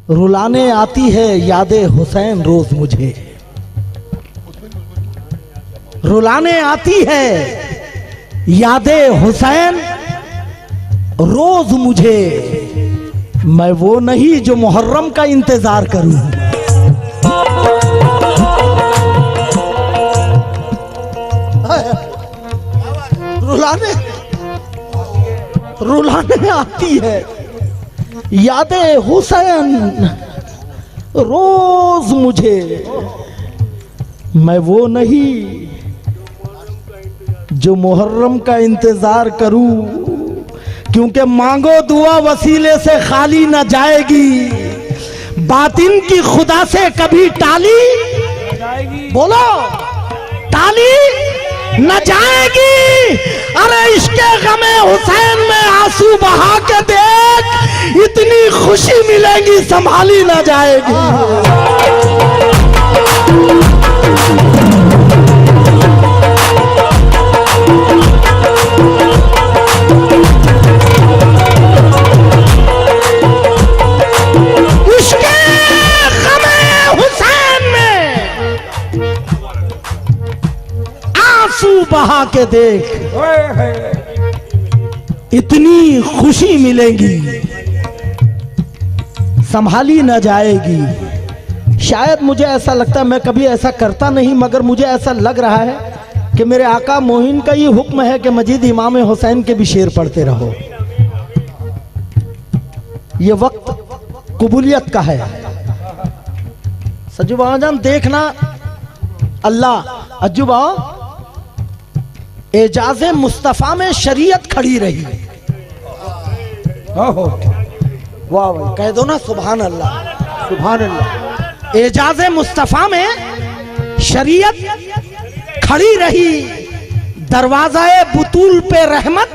रुलाने आती है यादें हुसैन रोज मुझे, रुलाने आती है यादें हुसैन रोज मुझे। मैं वो नहीं जो मुहर्रम का इंतजार करूं। रुलाने आती है यादें हुसैन रोज मुझे। मैं वो नहीं जो मुहर्रम का इंतजार करूं, क्योंकि मांगो दुआ वसीले से खाली न जाएगी, बातिन की खुदा से कभी टाली, बोलो टाली न जाएगी। अरे इश्के गमे हुसैन में आंसू बहा के देख, इतनी खुशी मिलेगी संभाली न जाएगी। इश्के गमे हुसैन में आंसू बहा के देख, इतनी खुशी मिलेगी संभाली न जाएगी। शायद मुझे ऐसा लगता है, मैं कभी ऐसा करता नहीं, मगर मुझे ऐसा लग रहा है कि मेरे आका मोहिन का ये हुक्म है कि मजीद इमाम हुसैन के भी शेर पढ़ते रहो। ये वक्त कबूलियत का है। सजू बाजान देखना, अल्लाह अज्जुबा एजाज़े मुस्तफ़ा में शरीयत खड़ी रही। वाह भाई कह दो ना सुभान अल्लाह, सुभान अल्लाह। एजाज़े मुस्तफ़ा में शरीयत खड़ी रही, दरवाज़ाए बुतूल पे रहमत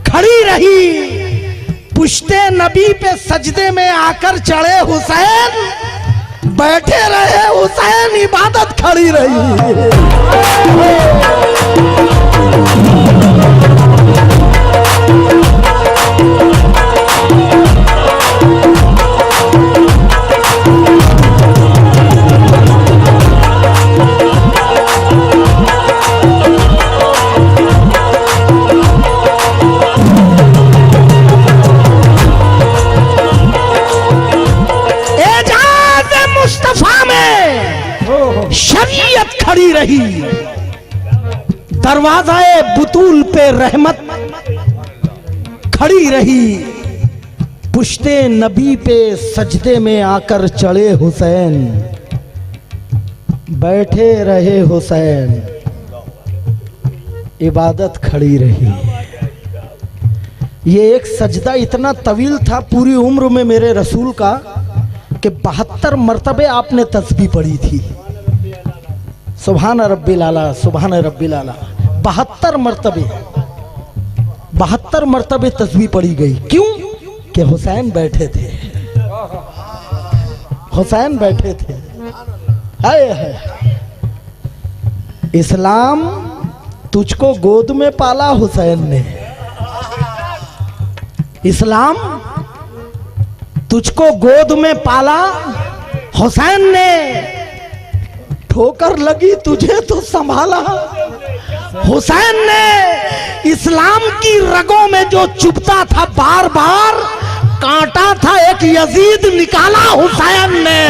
खड़ी रही, पुश्ते नबी पे सजदे में आकर चढ़े हुसैन, बैठे रहे हुसैन, इबादत खड़ी रही। शरीयत खड़ी रही, दरवाज़ाए बुतूल पे रहमत खड़ी रही, पुश्ते नबी पे सजदे में आकर चढ़े हुसैन, बैठे रहे हुसैन, इबादत खड़ी रही। ये एक सजदा इतना तवील था पूरी उम्र में मेरे रसूल का कि 72 मरतबे आपने तस्बीह पढ़ी थी। सुभान रब्बिल आला, सुभान रब्बिल आला। 72 मरतबे तस्बीह पढ़ी गई। क्यों? कि हुसैन बैठे थे, हुसैन बैठे थे। हाय हाय। इस्लाम तुझको गोद में पाला हुसैन ने, इस्लाम तुझको गोद में पाला हुसैन ने, ठोकर लगी तुझे तो संभाला हुसैन ने। इस्लाम की रगों में जो चुभता था बार बार, कांटा था एक यजीद, निकाला हुसैन ने।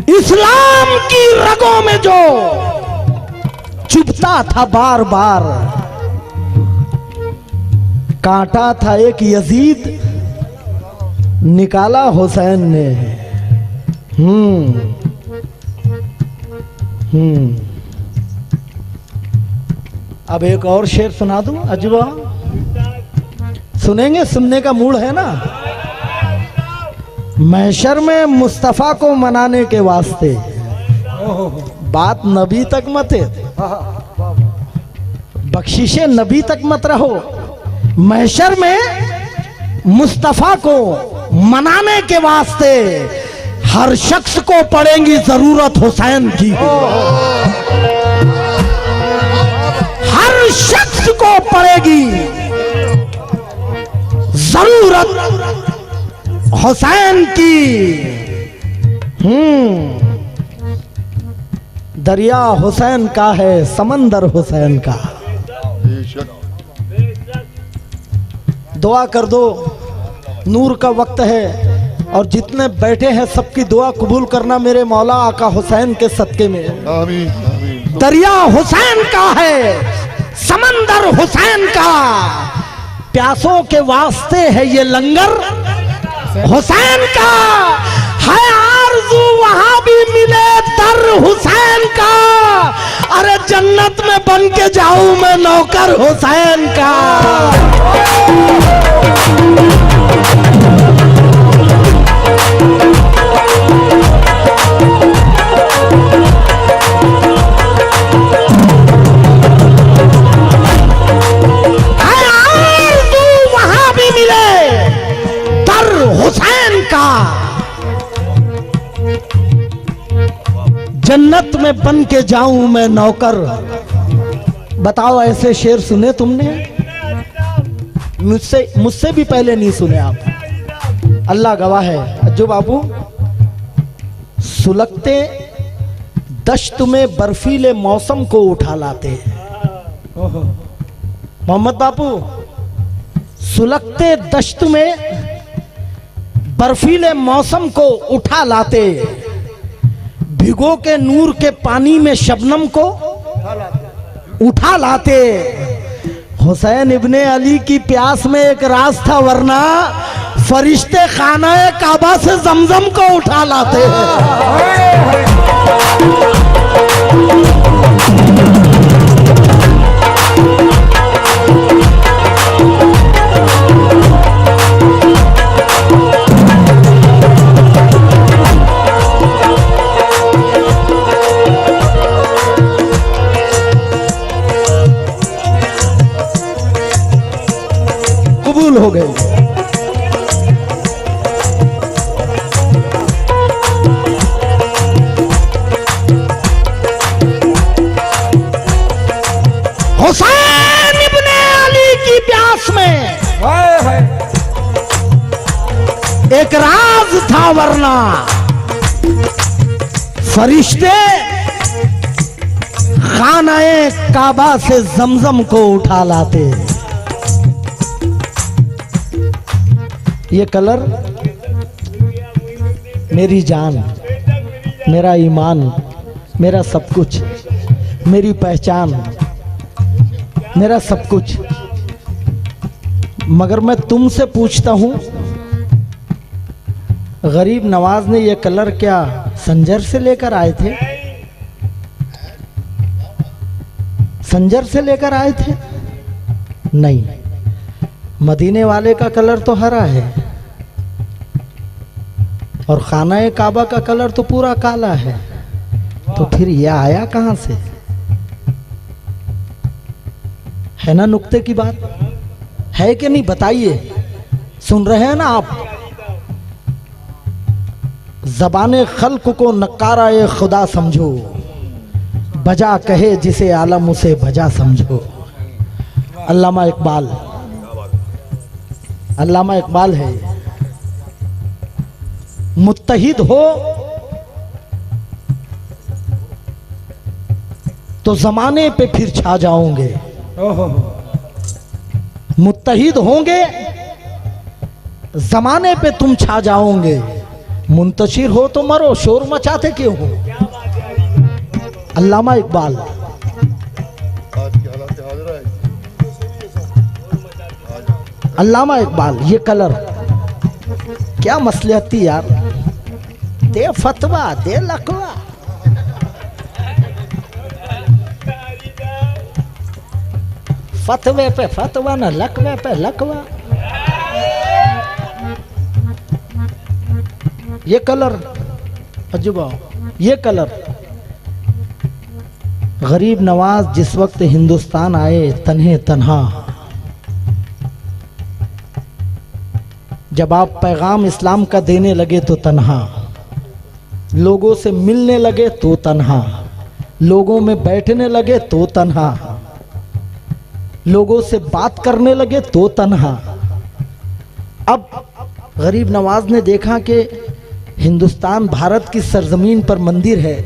इस्लाम की रगों में जो चुभता था बार बार, कांटा था एक यजीद, निकाला हुसैन ने। अब एक और शेर सुना दूं अजवा, सुनेंगे? सुनने का मूड है ना? महशर में मुस्तफा को मनाने के वास्ते, बात नबी तक मत है, बख्शिशे नबी तक मत रहो। महशर में मुस्तफा को मनाने के वास्ते हर शख्स को पड़ेगी जरूरत हुसैन की। हर शख्स को पड़ेगी जरूरत हुसैन की। दरिया हुसैन का है, समंदर हुसैन का। दुआ कर दो, नूर का वक्त है और जितने बैठे हैं सबकी दुआ कबूल करना मेरे मौला आका हुसैन के सदके में। आमीन आमीन। दरिया हुसैन का है, समंदर हुसैन का, प्यासों के वास्ते है ये लंगर हुसैन का। है आरज़ू वहां भी मिले दर हुसैन का। अरे जन्नत में बन के जाऊं मैं नौकर हुसैन का। वहां भी मिले दर हुसैन का। जन्नत में बन के जाऊं मैं नौकर। बताओ ऐसे शेर सुने तुमने? मुझसे भी पहले नहीं सुने आप, अल्लाह गवाह है। अज्जू बाबू, सुलगते दश्त में बर्फीले मौसम को उठा लाते। मोहम्मद बापू, सुलगते दश्त में बर्फीले मौसम को उठा लाते, भिगो के नूर के पानी में शबनम को उठा लाते। हुसैन इब्ने अली की प्यास में एक राज था, वरना फरिश्ते खाना काबा से जमजम को उठा लाते हैं। कबूल हो गए। हुसैन इब्ने अली की प्यास में एक राज था, वरना फरिश्ते खानाए काबा से जमजम को उठा लाते। ये कलर मेरी जान, मेरा ईमान, मेरा सब कुछ, मेरी पहचान, मेरा सब कुछ। मगर मैं तुमसे पूछता हूं, गरीब नवाज ने ये कलर क्या संजर से लेकर आए थे? संजर से लेकर आए थे? नहीं, मदीने वाले का कलर तो हरा है और खाना काबा का कलर तो पूरा काला है। तो फिर यह आया कहां से? है ना नुक्ते की बात? है कि नहीं बताइए? सुन रहे हैं ना आप? ज़बाने खल्क को नकारा ए खुदा समझो, बजा कहे जिसे आलम उसे बजा समझो। अल्लामा इकबाल, अल्लामा इकबाल है। मुत्तहिद हो तो जमाने पे फिर छा जाओगे। मुत्तहिद होंगे जमाने पे तुम छा जाओगे। मुंतशिर हो तो मरो, शोर मचाते क्यों हो? अल्लामा इकबाल। अल्लामा इकबाल, ये कलर क्या मसलियती यार। दे फतवा, दे लकवा। फतवे पे फतवा न लकवे पे लकवा। ये कलर अजूबा, ये कलर। गरीब नवाज जिस वक्त हिंदुस्तान आए तन्हे तन्हा, जब आप पैगाम इस्लाम का देने लगे तो तन्हा, लोगों से मिलने लगे तो तन्हा, लोगों में बैठने लगे तो तन्हा, लोगों से बात करने लगे तो तन्हा। अब गरीब नवाज ने देखा कि हिंदुस्तान भारत की सरजमीन पर मंदिर है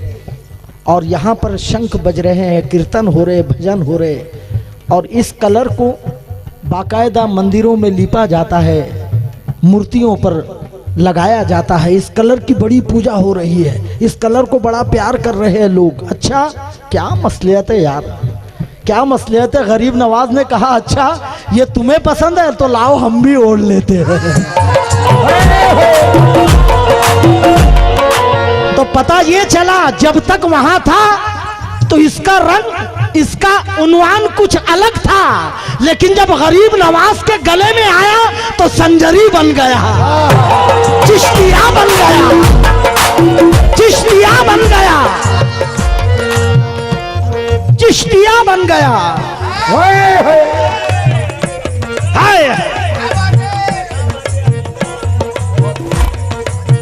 और यहाँ पर शंख बज रहे हैं, कीर्तन हो रहे, भजन हो रहे, और इस कलर को बाकायदा मंदिरों में लिपा जाता है, मूर्तियों पर लगाया जाता है, इस कलर की बड़ी पूजा हो रही है, इस कलर को बड़ा प्यार कर रहे हैं लोग। अच्छा क्या मसलियत है यार, क्या मसलियत है। गरीब नवाज ने कहा अच्छा ये तुम्हें पसंद है तो लाओ हम भी ओढ़ लेते हैं। तो पता ये चला जब तक वहां था तो इसका रंग, इसका उन्वान कुछ अलग था, लेकिन जब गरीब नवाज के गले में आया तो संजरी बन गया, चिश्तिया बन गया, चिश्तिया बन गया, चिश्तिया बन गया। हाय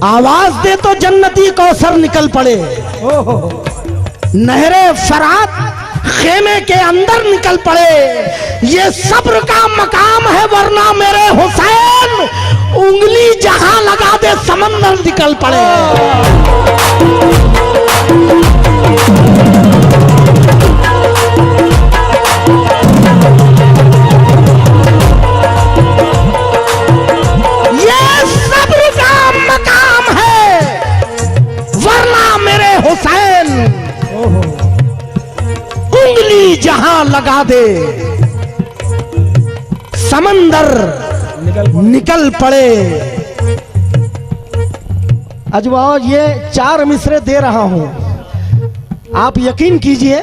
आवाज दे तो जन्नती कौसर निकल पड़े, नहरे फरात खेमे के अंदर निकल पड़े। ये सब्र का मकाम है वरना मेरे हुसैन उंगली जहां लगा दे समंदर निकल पड़े। ये सब्र का मकाम है वरना मेरे हुसैन उंगली जहां लगा दे समंदर निकल पड़े। अजवाओ ये 4 मिसरे दे रहा हूं, आप यकीन कीजिए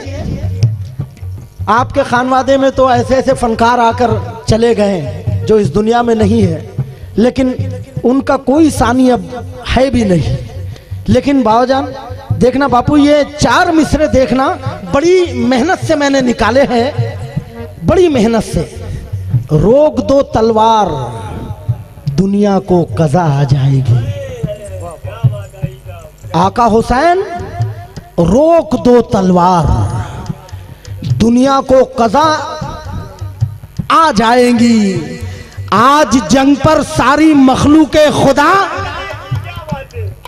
आपके खानवादे में तो ऐसे ऐसे फनकार आकर चले गए जो इस दुनिया में नहीं है, लेकिन उनका कोई सानी अब है भी नहीं। लेकिन बाबाजान देखना बापू, ये 4 मिसरे देखना, बड़ी मेहनत से मैंने निकाले हैं, बड़ी मेहनत से। रोक दो तलवार दुनिया को कज़ा आ जाएगी। आका हुसैन रोक दो तलवार दुनिया को कज़ा आ जाएंगी। आज जंग पर सारी मखलूके खुदा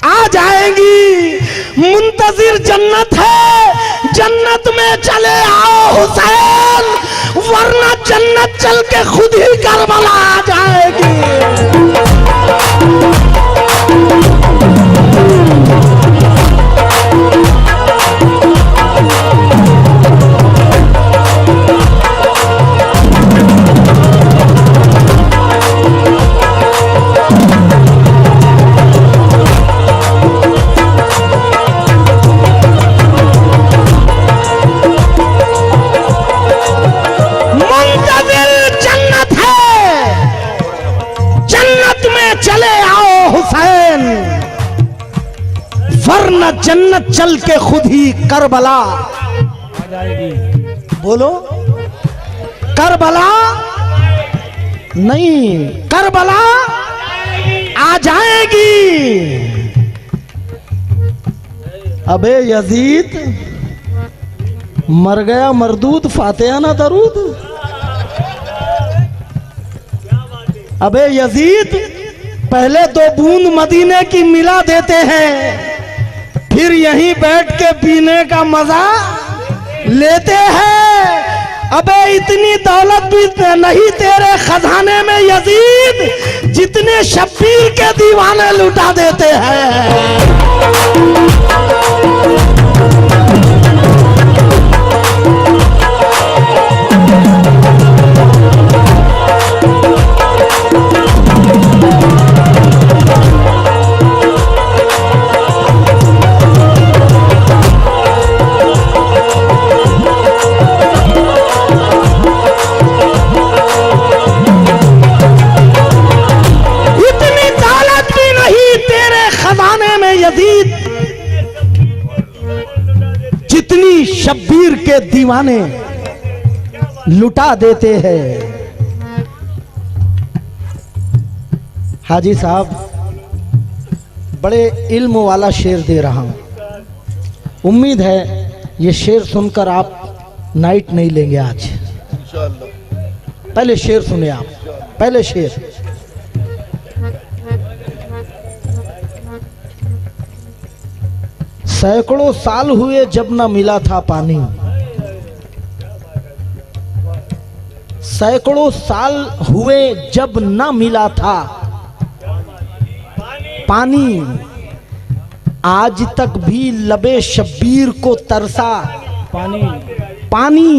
आ जाएंगी। मुंतजिर जन्नत है, जन्नत में चले आओ हुसैन, वरना जन्नत चल के खुद ही करबला आ जाएगी। वरना जन्नत चल के खुद ही करबला आ जाएगी। बोलो करबला नहीं, करबला आ जाएगी। अबे यजीद मर गया मरदूद, फातिहा ना दरूद। अबे यजीद पहले 2 बूंद मदीने की मिला देते हैं, फिर यहीं बैठ के पीने का मजा लेते हैं। अबे इतनी दौलत भी नहीं तेरे खजाने में यजीद, जितने शब्बीर के दीवाने लुटा देते हैं। दीवाने लुटा देते हैं। हाजी साहब बड़े इल्म वाला शेर दे रहा हूं, उम्मीद है ये शेर सुनकर आप नाइट नहीं लेंगे आज। पहले शेर सुने आप, पहले शेर। सैकड़ों साल हुए जब न मिला था पानी, सैकड़ों साल हुए जब न मिला था पानी, आज तक भी लबे शब्बीर को तरसा पानी। पानी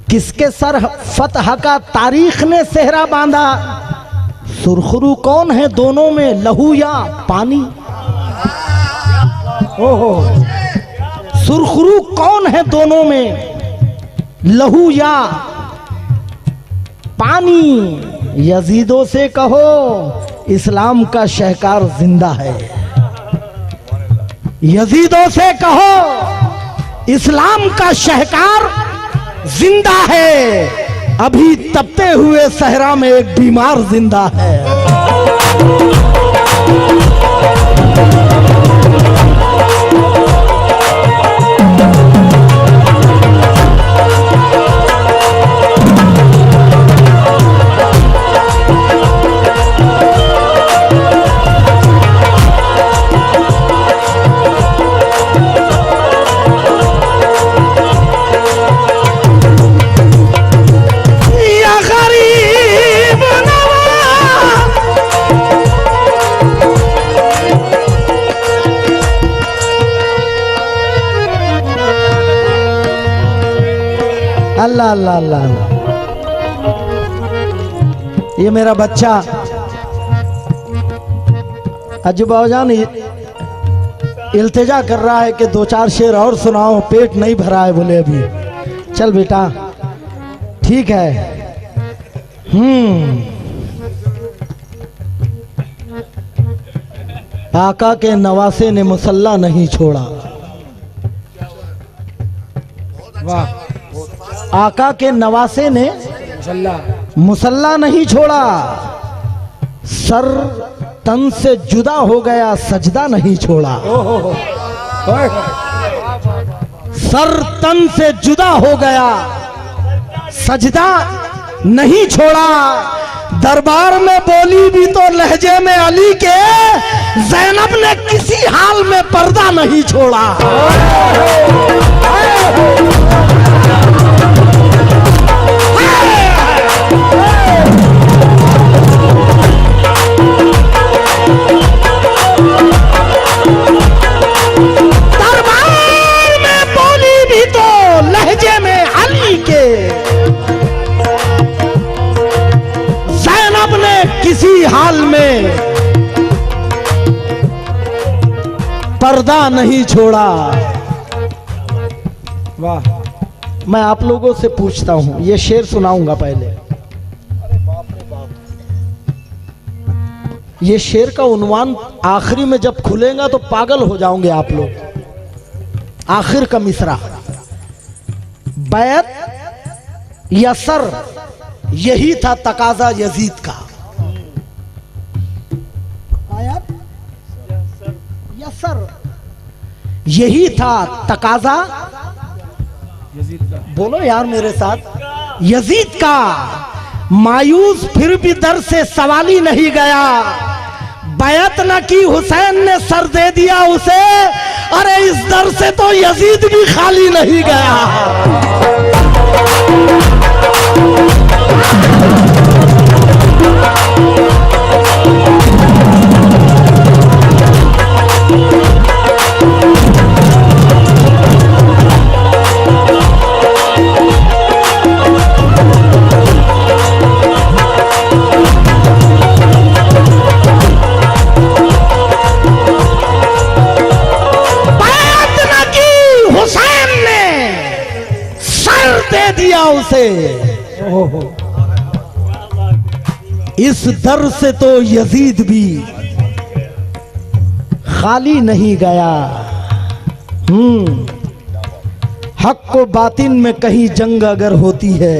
किसके सर फतह का तारीख ने सेहरा बांधा, सुरखरू कौन है दोनों में, लहू या पानी। ओहो, सुरखरू कौन है दोनों में, लहू या पानी। यजीदों से कहो इस्लाम का शहकार जिंदा है, यजीदों से कहो इस्लाम का शहकार जिंदा है, अभी तपते हुए सहरा में एक बीमार जिंदा है। अल्लाह अल्लाह अल्लाह, ये मेरा बच्चा अज्जू बाबूजान इल्तिजा कर रहा है कि दो चार शेर और सुनाओ, पेट नहीं भरा है। बोले अभी चल बेटा ठीक है। आका के नवासे ने मुसल्ला नहीं छोड़ा, वाह। आका के नवासे ने मुसल्ला नहीं छोड़ा, सर तन से जुदा हो गया सजदा नहीं छोड़ा। सर तन से जुदा हो गया सजदा नहीं छोड़ा, दरबार में बोली भी तो लहजे में अली के, ज़ैनब ने किसी हाल में पर्दा नहीं छोड़ा। दरबार में बोली भी तो लहजे में अली के, ज़ैनब ने किसी हाल में पर्दा नहीं छोड़ा। वाह। मैं आप लोगों से पूछता हूं, ये शेर सुनाऊंगा पहले। ये शेर का उन्वान आखिरी में जब खुलेगा तो पागल हो जाओगे आप लोग। आखिर का मिसरा, बैत यसर, यही था तकाजा यजीद का। बैत यसर, यही था तकाजा बोलो यार मेरे साथ, यजीद का। मायूस फिर भी दर से सवाल ही नहीं गया, बैत न की हुसैन ने सर दे दिया उसे, अरे इस दर से तो यजीद भी खाली नहीं गया। दिया उसे, इस दर से तो यजीद भी खाली नहीं गया। हक को बातिन में कहीं जंग अगर होती है,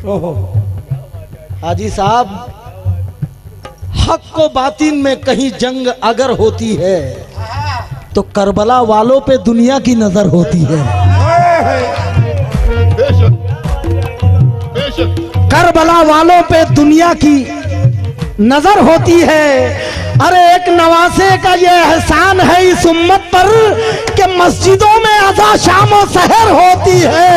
ओहो हाजी साहब, हक को बातिन में कहीं जंग अगर होती है तो करबला वालों पे दुनिया की नजर होती है। करबला वालों पे दुनिया की नजर होती है। अरे एक नवासे का ये एहसान है इस उम्मत पर कि मस्जिदों में अज़ा शाम और सहर होती है।